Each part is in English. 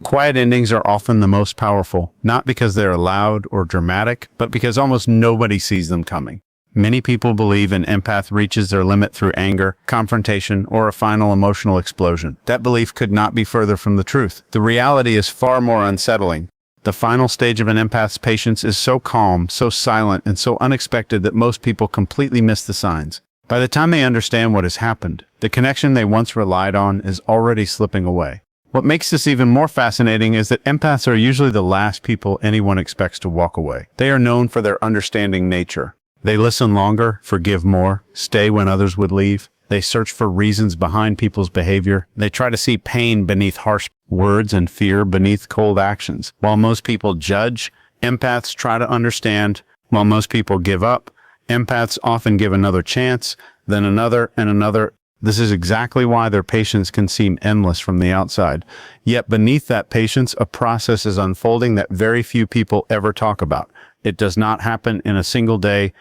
Quiet endings are often the most powerful, not because they're loud or dramatic, but because almost nobody sees them coming. Many people believe an empath reaches their limit through anger, confrontation, or a final emotional explosion. That belief could not be further from the truth. The reality is far more unsettling. The final stage of an empath's patience is so calm, so silent, and so unexpected that most people completely miss the signs. By the time they understand what has happened, the connection they once relied on is already slipping away. What makes this even more fascinating is that empaths are usually the last people anyone expects to walk away. They are known for their understanding nature. They listen longer, forgive more, stay when others would leave. They search for reasons behind people's behavior. They try to see pain beneath harsh words and fear beneath cold actions. While most people judge, empaths try to understand. While most people give up, empaths often give another chance, then another and another. This is exactly why their patience can seem endless from the outside. Yet beneath that patience, a process is unfolding that very few people ever talk about. It does not happen in a single day.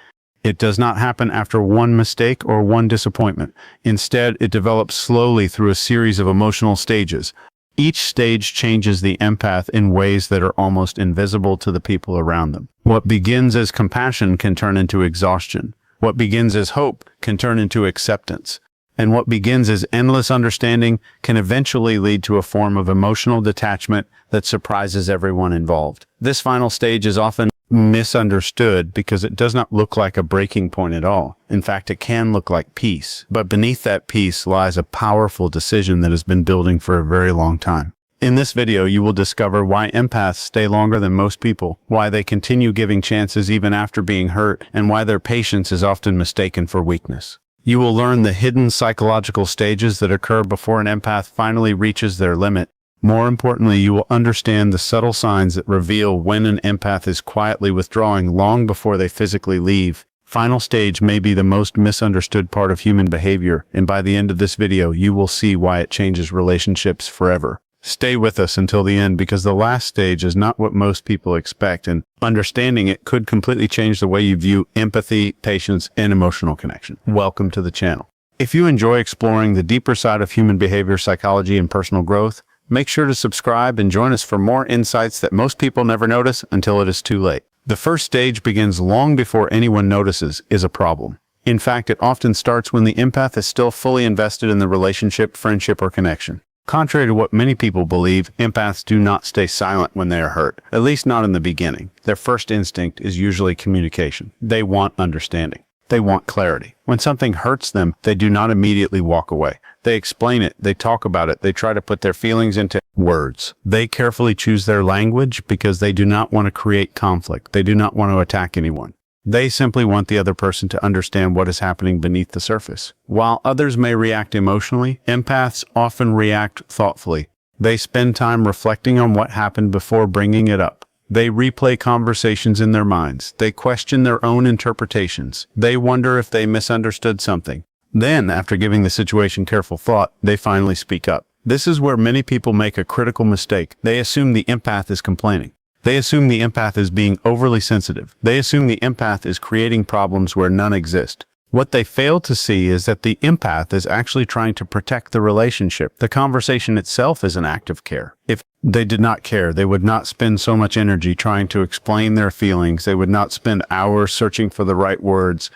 It does not happen after one mistake or one disappointment. Instead, it develops slowly through a series of emotional stages. Each stage changes the empath in ways that are almost invisible to the people around them. What begins as compassion can turn into exhaustion. What begins as hope can turn into acceptance. And what begins as endless understanding can eventually lead to a form of emotional detachment that surprises everyone involved. This final stage is often misunderstood because it does not look like a breaking point at all. In fact, it can look like peace. But beneath that peace lies a powerful decision that has been building for a very long time. In this video, you will discover why empaths stay longer than most people, why they continue giving chances even after being hurt, and why their patience is often mistaken for weakness. You will learn the hidden psychological stages that occur before an empath finally reaches their limit. More importantly, you will understand the subtle signs that reveal when an empath is quietly withdrawing long before they physically leave. Final stage may be the most misunderstood part of human behavior, and by the end of this video, you will see why it changes relationships forever. Stay with us until the end because the last stage is not what most people expect, and understanding it could completely change the way you view empathy, patience, and emotional connection. Welcome to the channel. If you enjoy exploring the deeper side of human behavior, psychology, and personal growth, make sure to subscribe and join us for more insights that most people never notice until it is too late. The first stage begins long before anyone notices is a problem. In fact, it often starts when the empath is still fully invested in the relationship, friendship, or connection. Contrary to what many people believe, empaths do not stay silent when they are hurt, at least not in the beginning. Their first instinct is usually communication. They want understanding. They want clarity. When something hurts them, they do not immediately walk away. They explain it, they talk about it, they try to put their feelings into words. They carefully choose their language because they do not want to create conflict. They do not want to attack anyone. They simply want the other person to understand what is happening beneath the surface. While others may react emotionally, empaths often react thoughtfully. They spend time reflecting on what happened before bringing it up. They replay conversations in their minds. They question their own interpretations. They wonder if they misunderstood something. Then, after giving the situation careful thought, they finally speak up. This is where many people make a critical mistake. They assume the empath is complaining. They assume the empath is being overly sensitive. They assume the empath is creating problems where none exist. What they fail to see is that the empath is actually trying to protect the relationship. The conversation itself is an act of care. If they did not care, they would not spend so much energy trying to explain their feelings. They would not spend hours searching for the right words.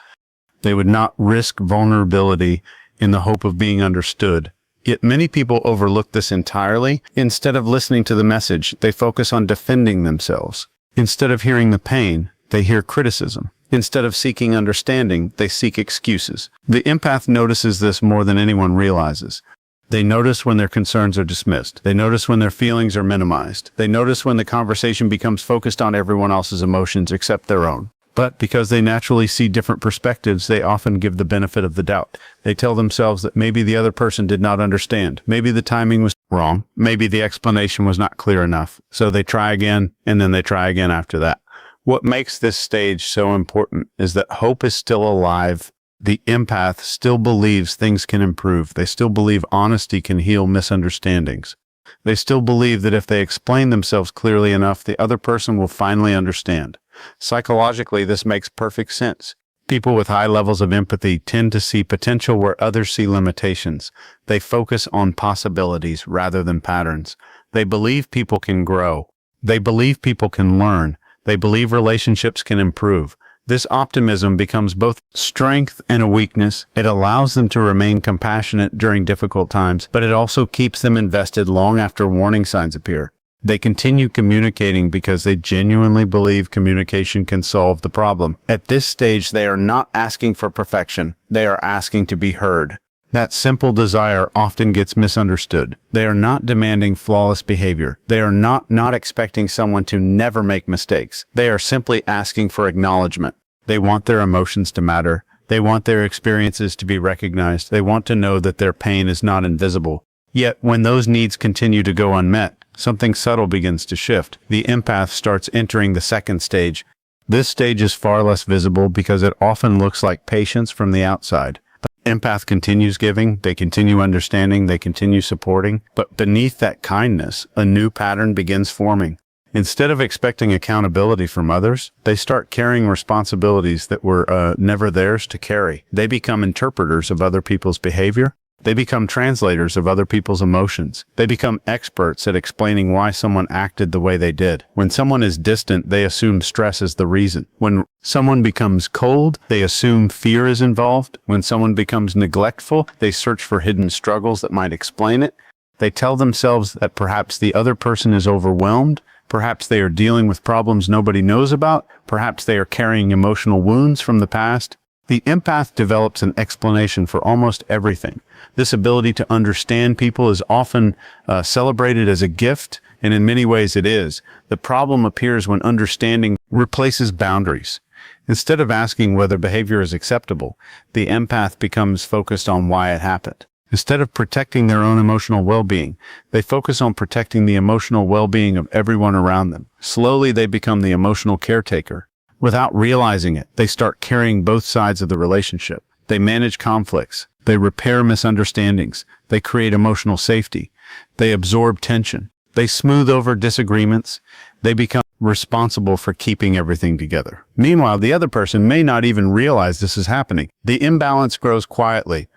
They would not risk vulnerability in the hope of being understood. Yet many people overlook this entirely. Instead of listening to the message, they focus on defending themselves. Instead of hearing the pain, they hear criticism. Instead of seeking understanding, they seek excuses. The empath notices this more than anyone realizes. They notice when their concerns are dismissed. They notice when their feelings are minimized. They notice when the conversation becomes focused on everyone else's emotions except their own. But because they naturally see different perspectives, they often give the benefit of the doubt. They tell themselves that maybe the other person did not understand. Maybe the timing was wrong. Maybe the explanation was not clear enough. So they try again, and then they try again after that. What makes this stage so important is that hope is still alive. The empath still believes things can improve. They still believe honesty can heal misunderstandings. They still believe that if they explain themselves clearly enough, the other person will finally understand. Psychologically, this makes perfect sense. People with high levels of empathy tend to see potential where others see limitations. They focus on possibilities rather than patterns. They believe people can grow. They believe people can learn. They believe relationships can improve. This optimism becomes both strength and a weakness. It allows them to remain compassionate during difficult times, but it also keeps them invested long after warning signs appear. They continue communicating because they genuinely believe communication can solve the problem. At this stage, they are not asking for perfection. They are asking to be heard. That simple desire often gets misunderstood. They are not demanding flawless behavior. They are not expecting someone to never make mistakes. They are simply asking for acknowledgement. They want their emotions to matter. They want their experiences to be recognized. They want to know that their pain is not invisible. Yet, when those needs continue to go unmet, something subtle begins to shift. The empath starts entering the second stage. This stage is far less visible because it often looks like patience from the outside. Empath continues giving, they continue understanding, they continue supporting, but beneath that kindness, a new pattern begins forming. Instead of expecting accountability from others, they start carrying responsibilities that were never theirs to carry. They become interpreters of other people's behavior. They become translators of other people's emotions. They become experts at explaining why someone acted the way they did. When someone is distant, they assume stress is the reason. When someone becomes cold, they assume fear is involved. When someone becomes neglectful, they search for hidden struggles that might explain it. They tell themselves that perhaps the other person is overwhelmed. Perhaps they are dealing with problems nobody knows about. Perhaps they are carrying emotional wounds from the past. The empath develops an explanation for almost everything. This ability to understand people is often celebrated as a gift, and in many ways it is. The problem appears when understanding replaces boundaries. Instead of asking whether behavior is acceptable, the empath becomes focused on why it happened. Instead of protecting their own emotional well-being, they focus on protecting the emotional well-being of everyone around them. Slowly, they become the emotional caretaker. Without realizing it, they start carrying both sides of the relationship. They manage conflicts. They repair misunderstandings. They create emotional safety. They absorb tension. They smooth over disagreements. They become responsible for keeping everything together. Meanwhile, the other person may not even realize this is happening. The imbalance grows quietly.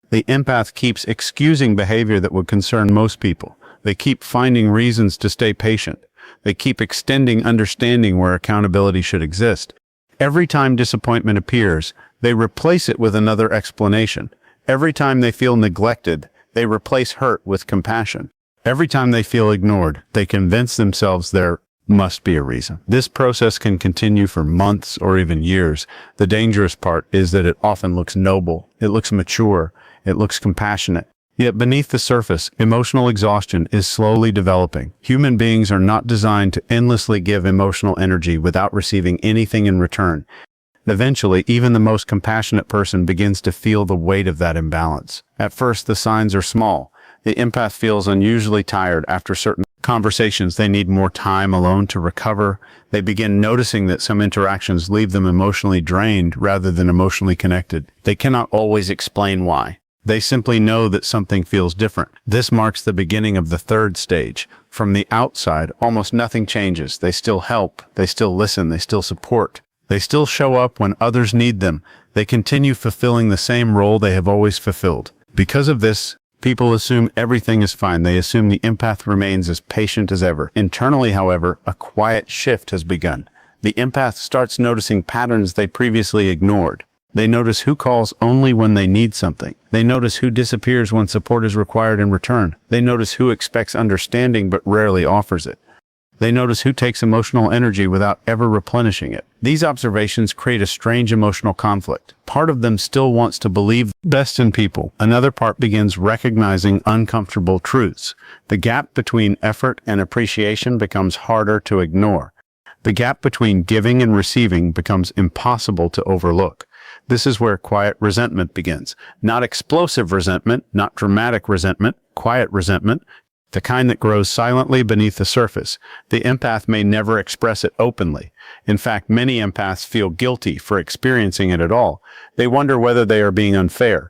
The empath keeps excusing behavior that would concern most people. They keep finding reasons to stay patient. They keep extending understanding where accountability should exist. Every time disappointment appears, they replace it with another explanation. Every time they feel neglected, they replace hurt with compassion. Every time they feel ignored, they convince themselves there must be a reason. This process can continue for months or even years. The dangerous part is that it often looks noble. It looks mature. It looks compassionate. Yet beneath the surface, emotional exhaustion is slowly developing. Human beings are not designed to endlessly give emotional energy without receiving anything in return. Eventually, even the most compassionate person begins to feel the weight of that imbalance. At first, the signs are small. The empath feels unusually tired after certain conversations. They need more time alone to recover. They begin noticing that some interactions leave them emotionally drained rather than emotionally connected. They cannot always explain why. They simply know that something feels different. This marks the beginning of the third stage. From the outside, almost nothing changes. They still help. They still listen. They still support. They still show up when others need them. They continue fulfilling the same role they have always fulfilled. Because of this, people assume everything is fine. They assume the empath remains as patient as ever. Internally, however, a quiet shift has begun. The empath starts noticing patterns they previously ignored. They notice who calls only when they need something. They notice who disappears when support is required in return. They notice who expects understanding but rarely offers it. They notice who takes emotional energy without ever replenishing it. These observations create a strange emotional conflict. Part of them still wants to believe the best in people. Another part begins recognizing uncomfortable truths. The gap between effort and appreciation becomes harder to ignore. The gap between giving and receiving becomes impossible to overlook. This is where quiet resentment begins. Not explosive resentment, not dramatic resentment, quiet resentment, the kind that grows silently beneath the surface. The empath may never express it openly. In fact, many empaths feel guilty for experiencing it at all. They wonder whether they are being unfair.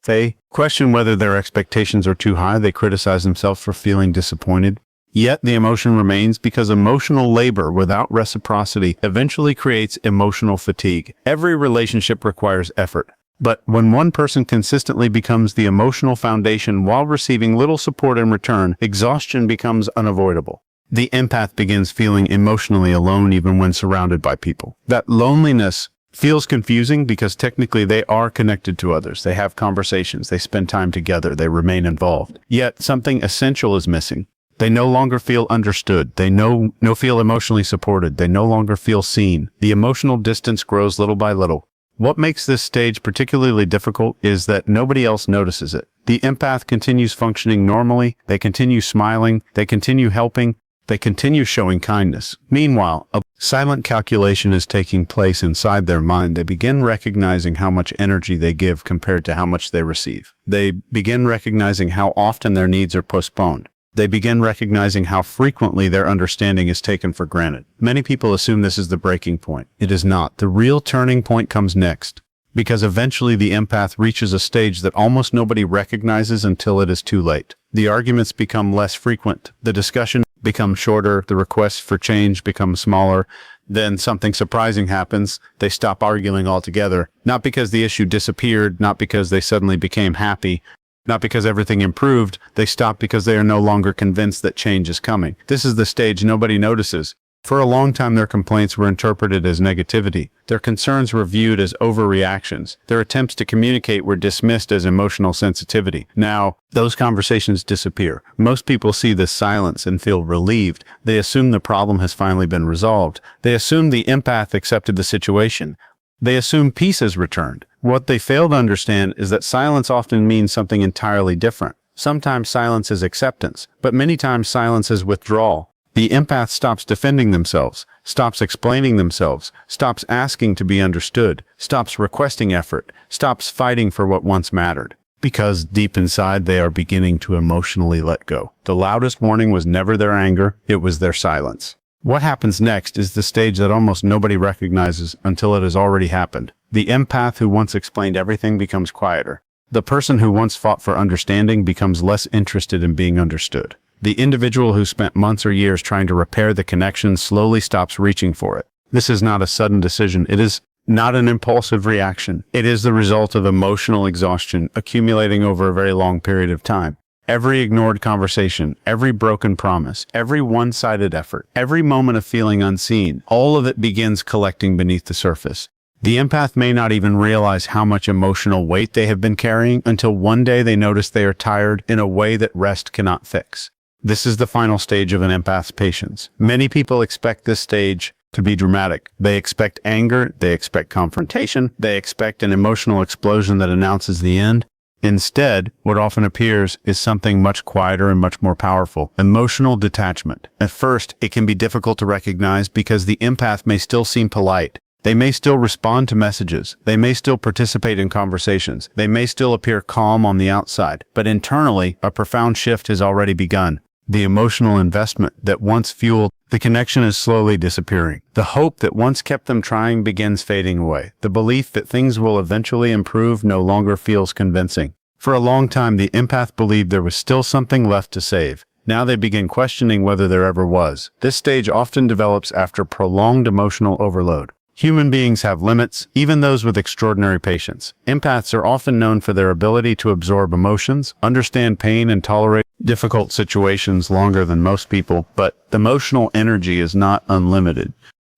They question whether their expectations are too high. They criticize themselves for feeling disappointed. Yet the emotion remains because emotional labor without reciprocity eventually creates emotional fatigue. Every relationship requires effort. But when one person consistently becomes the emotional foundation while receiving little support in return, exhaustion becomes unavoidable. The empath begins feeling emotionally alone even when surrounded by people. That loneliness feels confusing because technically they are connected to others. They have conversations, they spend time together, they remain involved. Yet something essential is missing. They no longer feel understood. They no feel emotionally supported. They no longer feel seen. The emotional distance grows little by little. What makes this stage particularly difficult is that nobody else notices it. The empath continues functioning normally. They continue smiling. They continue helping. They continue showing kindness. Meanwhile, a silent calculation is taking place inside their mind. They begin recognizing how much energy they give compared to how much they receive. They begin recognizing how often their needs are postponed. They begin recognizing how frequently their understanding is taken for granted. Many people assume this is the breaking point. It is not. The real turning point comes next, because eventually the empath reaches a stage that almost nobody recognizes until it is too late. The arguments become less frequent. The discussion becomes shorter. The requests for change become smaller. Then something surprising happens. They stop arguing altogether. Not because the issue disappeared, not because they suddenly became happy, not because everything improved. They stop because they are no longer convinced that change is coming. This is the stage nobody notices. For a long time, their complaints were interpreted as negativity. Their concerns were viewed as overreactions. Their attempts to communicate were dismissed as emotional sensitivity. Now, those conversations disappear. Most people see this silence and feel relieved. They assume the problem has finally been resolved. They assume the empath accepted the situation. They assume peace has returned. What they fail to understand is that silence often means something entirely different. Sometimes silence is acceptance, but many times silence is withdrawal. The empath stops defending themselves, stops explaining themselves, stops asking to be understood, stops requesting effort, stops fighting for what once mattered. Because deep inside they are beginning to emotionally let go. The loudest warning was never their anger, it was their silence. What happens next is the stage that almost nobody recognizes until it has already happened. The empath who once explained everything becomes quieter. The person who once fought for understanding becomes less interested in being understood. The individual who spent months or years trying to repair the connection slowly stops reaching for it. This is not a sudden decision. It is not an impulsive reaction. It is the result of emotional exhaustion accumulating over a very long period of time. Every ignored conversation, every broken promise, every one-sided effort, every moment of feeling unseen, all of it begins collecting beneath the surface. The empath may not even realize how much emotional weight they have been carrying until one day they notice they are tired in a way that rest cannot fix. This is the final stage of an empath's patience. Many people expect this stage to be dramatic. They expect anger, they expect confrontation, they expect an emotional explosion that announces the end. Instead, what often appears is something much quieter and much more powerful: emotional detachment. At first, it can be difficult to recognize because the empath may still seem polite. They may still respond to messages. They may still participate in conversations. They may still appear calm on the outside. But internally, a profound shift has already begun. The emotional investment that once fueled the connection is slowly disappearing. The hope that once kept them trying begins fading away. The belief that things will eventually improve no longer feels convincing. For a long time, the empath believed there was still something left to save. Now they begin questioning whether there ever was. This stage often develops after prolonged emotional overload. Human beings have limits, even those with extraordinary patience. Empaths are often known for their ability to absorb emotions, understand pain, and tolerate difficult situations longer than most people, but emotional energy is not unlimited.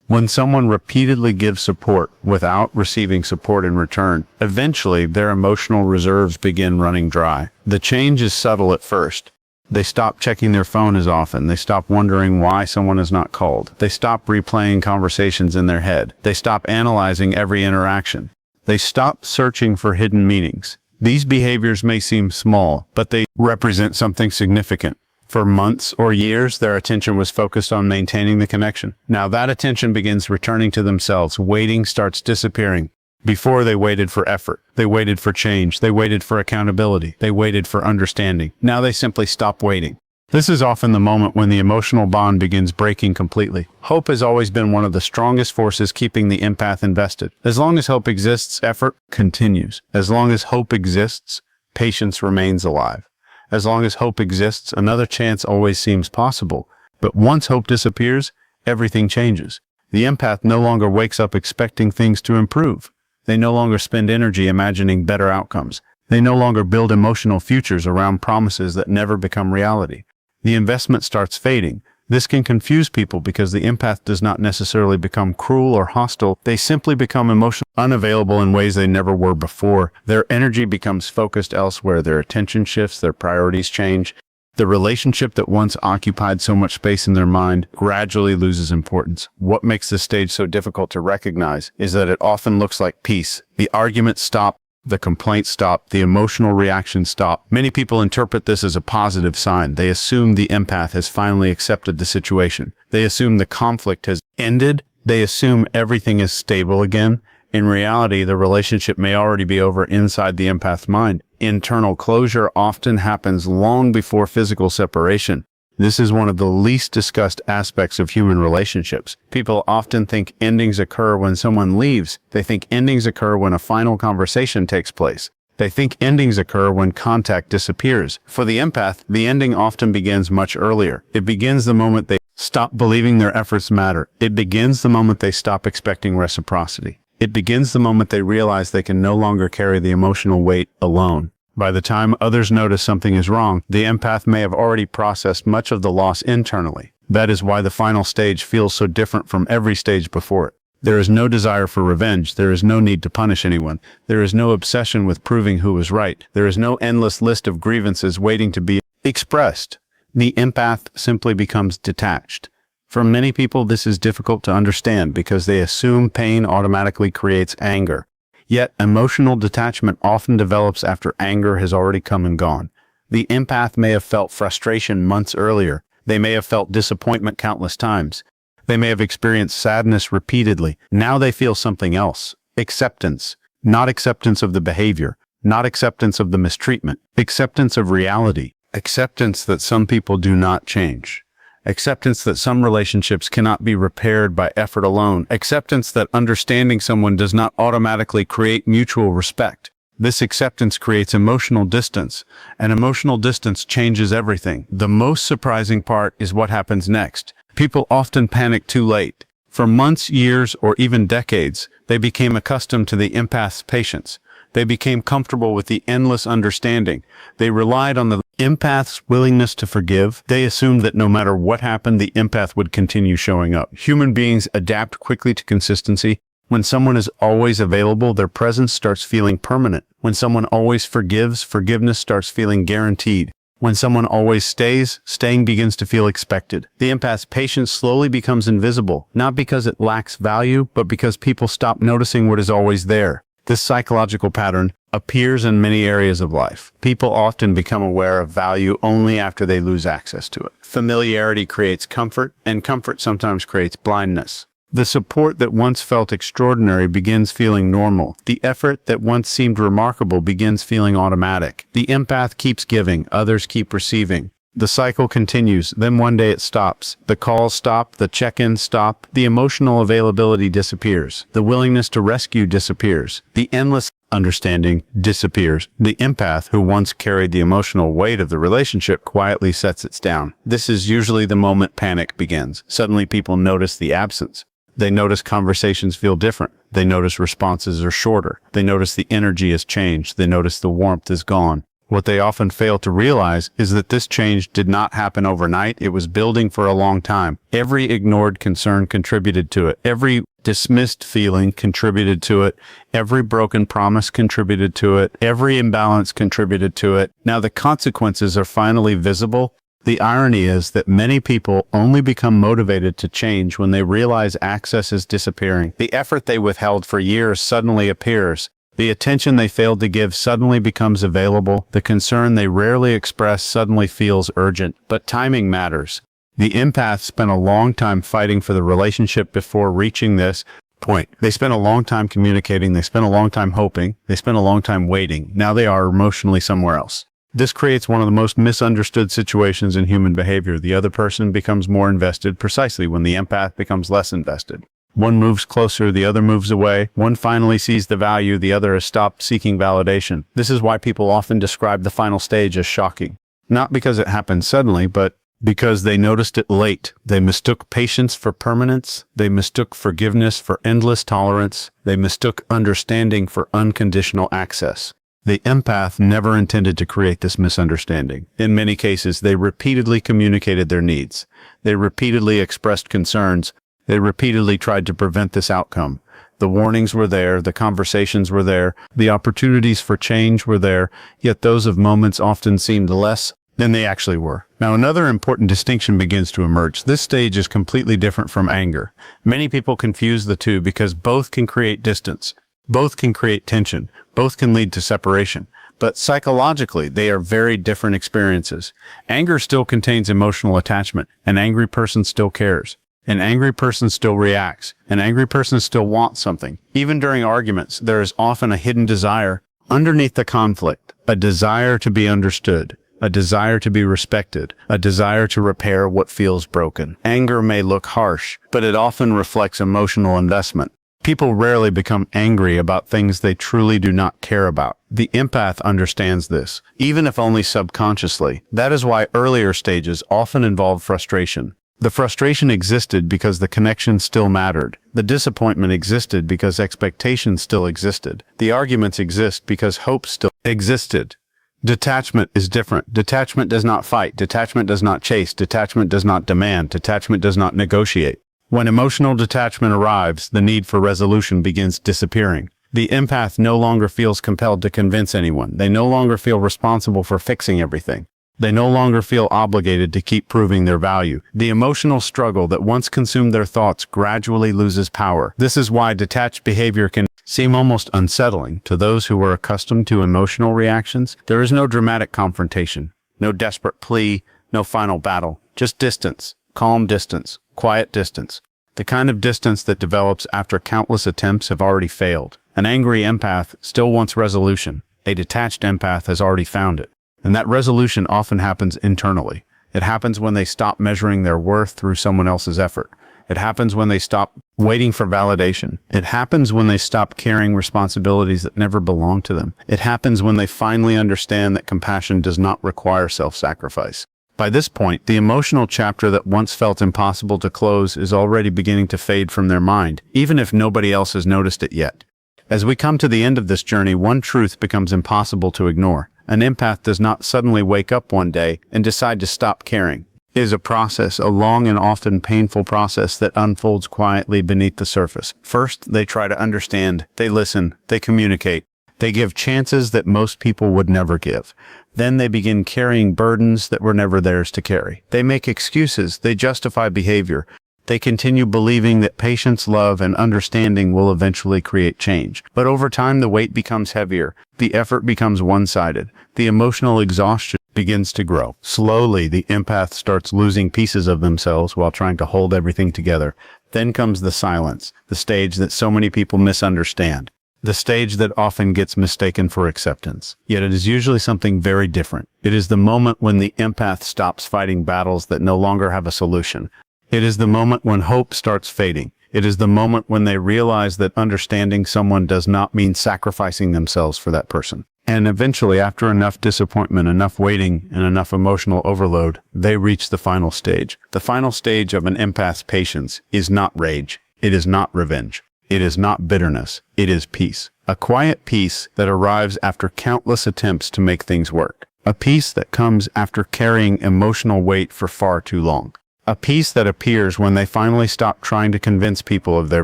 When someone repeatedly gives support without receiving support in return, eventually their emotional reserves begin running dry. The change is subtle at first. They stop checking their phone as often. They stop wondering why someone is not called. They stop replaying conversations in their head. They stop analyzing every interaction. They stop searching for hidden meanings. These behaviors may seem small, but they represent something significant. For months or years, their attention was focused on maintaining the connection. Now that attention begins returning to themselves. Waiting starts disappearing. Before, they waited for effort. They waited for change. They waited for accountability. They waited for understanding. Now they simply stop waiting. This is often the moment when the emotional bond begins breaking completely. Hope has always been one of the strongest forces keeping the empath invested. As long as hope exists, effort continues. As long as hope exists, patience remains alive. As long as hope exists, another chance always seems possible. But once hope disappears, everything changes. The empath no longer wakes up expecting things to improve. They no longer spend energy imagining better outcomes. They no longer build emotional futures around promises that never become reality. The investment starts fading. This can confuse people because the empath does not necessarily become cruel or hostile. They simply become emotionally unavailable in ways they never were before. Their energy becomes focused elsewhere. Their attention shifts. Their priorities change. The relationship that once occupied so much space in their mind gradually loses importance. What makes this stage so difficult to recognize is that it often looks like peace. The arguments stop. The complaints stop, the emotional reactions stop. Many people interpret this as a positive sign. They assume the empath has finally accepted the situation. They assume the conflict has ended. They assume everything is stable again. In reality, the relationship may already be over inside the empath's mind. Internal closure often happens long before physical separation. This is one of the least discussed aspects of human relationships. People often think endings occur when someone leaves. They think endings occur when a final conversation takes place. They think endings occur when contact disappears. For the empath, the ending often begins much earlier. It begins the moment they stop believing their efforts matter. It begins the moment they stop expecting reciprocity. It begins the moment they realize they can no longer carry the emotional weight alone. By the time others notice something is wrong, the empath may have already processed much of the loss internally. That is why the final stage feels so different from every stage before it. There is no desire for revenge. There is no need to punish anyone. There is no obsession with proving who was right. There is no endless list of grievances waiting to be expressed. The empath simply becomes detached. For many people, this is difficult to understand because they assume pain automatically creates anger. Yet, emotional detachment often develops after anger has already come and gone. The empath may have felt frustration months earlier. They may have felt disappointment countless times. They may have experienced sadness repeatedly. Now they feel something else. Acceptance. Not acceptance of the behavior. Not acceptance of the mistreatment. Acceptance of reality. Acceptance that some people do not change. Acceptance that some relationships cannot be repaired by effort alone. Acceptance that understanding someone does not automatically create mutual respect. This acceptance creates emotional distance, and emotional distance changes everything. The most surprising part is what happens next. People often panic too late. For months, years, or even decades, they became accustomed to the empath's patience. They became comfortable with the endless understanding. They relied on the empath's willingness to forgive. They assumed that no matter what happened, the empath would continue showing up. Human beings adapt quickly to consistency. When someone is always available, their presence starts feeling permanent. When someone always forgives, forgiveness starts feeling guaranteed. When someone always stays, staying begins to feel expected. The empath's patience slowly becomes invisible, not because it lacks value, but because people stop noticing what is always there. This psychological pattern appears in many areas of life. People often become aware of value only after they lose access to it. Familiarity creates comfort, and comfort sometimes creates blindness. The support that once felt extraordinary begins feeling normal. The effort that once seemed remarkable begins feeling automatic. The empath keeps giving, others keep receiving. The cycle continues, then one day it stops. The calls stop, the check-ins stop, the emotional availability disappears. The willingness to rescue disappears. The endless understanding disappears. The empath, who once carried the emotional weight of the relationship, quietly sets it down. This is usually the moment panic begins. Suddenly people notice the absence. They notice conversations feel different. They notice responses are shorter. They notice the energy has changed. They notice the warmth is gone. What they often fail to realize is that this change did not happen overnight. It was building for a long time. Every ignored concern contributed to it. Every dismissed feeling contributed to it. Every broken promise contributed to it. Every imbalance contributed to it. Now the consequences are finally visible. The irony is that many people only become motivated to change when they realize access is disappearing. The effort they withheld for years suddenly appears. The attention they failed to give suddenly becomes available. The concern they rarely express suddenly feels urgent. But timing matters. The empath spent a long time fighting for the relationship before reaching this point. They spent a long time communicating. They spent a long time hoping. They spent a long time waiting. Now they are emotionally somewhere else. This creates one of the most misunderstood situations in human behavior. The other person becomes more invested precisely when the empath becomes less invested. One moves closer, the other moves away. One finally sees the value, the other has stopped seeking validation. This is why people often describe the final stage as shocking. Not because it happened suddenly, but because they noticed it late. They mistook patience for permanence. They mistook forgiveness for endless tolerance. They mistook understanding for unconditional access. The empath never intended to create this misunderstanding. In many cases, they repeatedly communicated their needs. They repeatedly expressed concerns. They repeatedly tried to prevent this outcome. The warnings were there, the conversations were there, the opportunities for change were there, yet those of moments often seemed less than they actually were. Now, another important distinction begins to emerge. This stage is completely different from anger. Many people confuse the two because both can create distance. Both can create tension. Both can lead to separation. But psychologically, they are very different experiences. Anger still contains emotional attachment. An angry person still cares. An angry person still reacts. An angry person still wants something. Even during arguments, there is often a hidden desire underneath the conflict, a desire to be understood, a desire to be respected, a desire to repair what feels broken. Anger may look harsh, but it often reflects emotional investment. People rarely become angry about things they truly do not care about. The empath understands this, even if only subconsciously. That is why earlier stages often involve frustration. The frustration existed because the connection still mattered. The disappointment existed because expectations still existed. The arguments exist because hope still existed. Detachment is different. Detachment does not fight. Detachment does not chase. Detachment does not demand. Detachment does not negotiate. When emotional detachment arrives, the need for resolution begins disappearing. The empath no longer feels compelled to convince anyone. They no longer feel responsible for fixing everything. They no longer feel obligated to keep proving their value. The emotional struggle that once consumed their thoughts gradually loses power. This is why detached behavior can seem almost unsettling to those who are accustomed to emotional reactions. There is no dramatic confrontation, no desperate plea, no final battle, just distance, calm distance, quiet distance. The kind of distance that develops after countless attempts have already failed. An angry empath still wants resolution. A detached empath has already found it. And that resolution often happens internally. It happens when they stop measuring their worth through someone else's effort. It happens when they stop waiting for validation. It happens when they stop carrying responsibilities that never belong to them. It happens when they finally understand that compassion does not require self-sacrifice. By this point, the emotional chapter that once felt impossible to close is already beginning to fade from their mind, even if nobody else has noticed it yet. As we come to the end of this journey, one truth becomes impossible to ignore. An empath does not suddenly wake up one day and decide to stop caring. It is a process, a long and often painful process that unfolds quietly beneath the surface. First, they try to understand, they listen, they communicate, they give chances that most people would never give. Then they begin carrying burdens that were never theirs to carry. They make excuses, they justify behavior. They continue believing that patience, love, and understanding will eventually create change. But over time, the weight becomes heavier. The effort becomes one-sided. The emotional exhaustion begins to grow. Slowly, the empath starts losing pieces of themselves while trying to hold everything together. Then comes the silence, the stage that so many people misunderstand. The stage that often gets mistaken for acceptance. Yet it is usually something very different. It is the moment when the empath stops fighting battles that no longer have a solution. It is the moment when hope starts fading. It is the moment when they realize that understanding someone does not mean sacrificing themselves for that person. And eventually, after enough disappointment, enough waiting, and enough emotional overload, they reach the final stage. The final stage of an empath's patience is not rage. It is not revenge. It is not bitterness. It is peace. A quiet peace that arrives after countless attempts to make things work. A peace that comes after carrying emotional weight for far too long. A peace that appears when they finally stop trying to convince people of their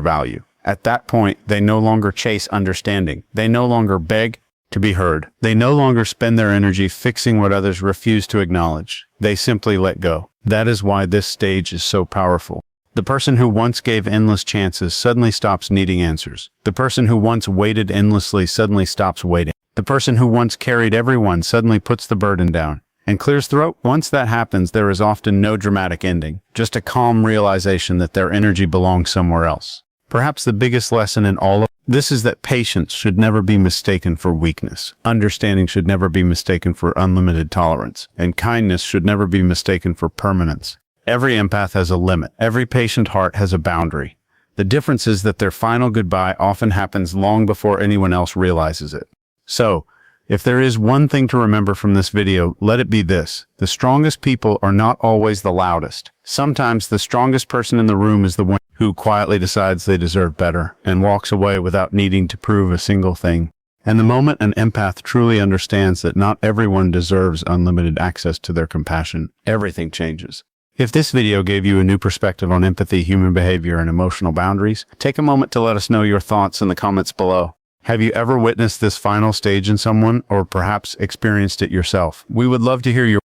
value. At that point, they no longer chase understanding. They no longer beg to be heard. They no longer spend their energy fixing what others refuse to acknowledge. They simply let go. That is why this stage is so powerful. The person who once gave endless chances suddenly stops needing answers. The person who once waited endlessly suddenly stops waiting. The person who once carried everyone suddenly puts the burden down and clears throat. Once that happens, there is often no dramatic ending, just a calm realization that their energy belongs somewhere else. Perhaps the biggest lesson in all of this is that patience should never be mistaken for weakness. Understanding should never be mistaken for unlimited tolerance. And kindness should never be mistaken for permanence. Every empath has a limit. Every patient heart has a boundary. The difference is that their final goodbye often happens long before anyone else realizes it. So, If there is one thing to remember from this video, let it be this. The strongest people are not always the loudest. Sometimes the strongest person in the room is the one who quietly decides they deserve better and walks away without needing to prove a single thing. And the moment an empath truly understands that not everyone deserves unlimited access to their compassion, everything changes. If this video gave you a new perspective on empathy, human behavior, and emotional boundaries, take a moment to let us know your thoughts in the comments below. Have you ever witnessed this final stage in someone, or perhaps experienced it yourself? We would love to hear your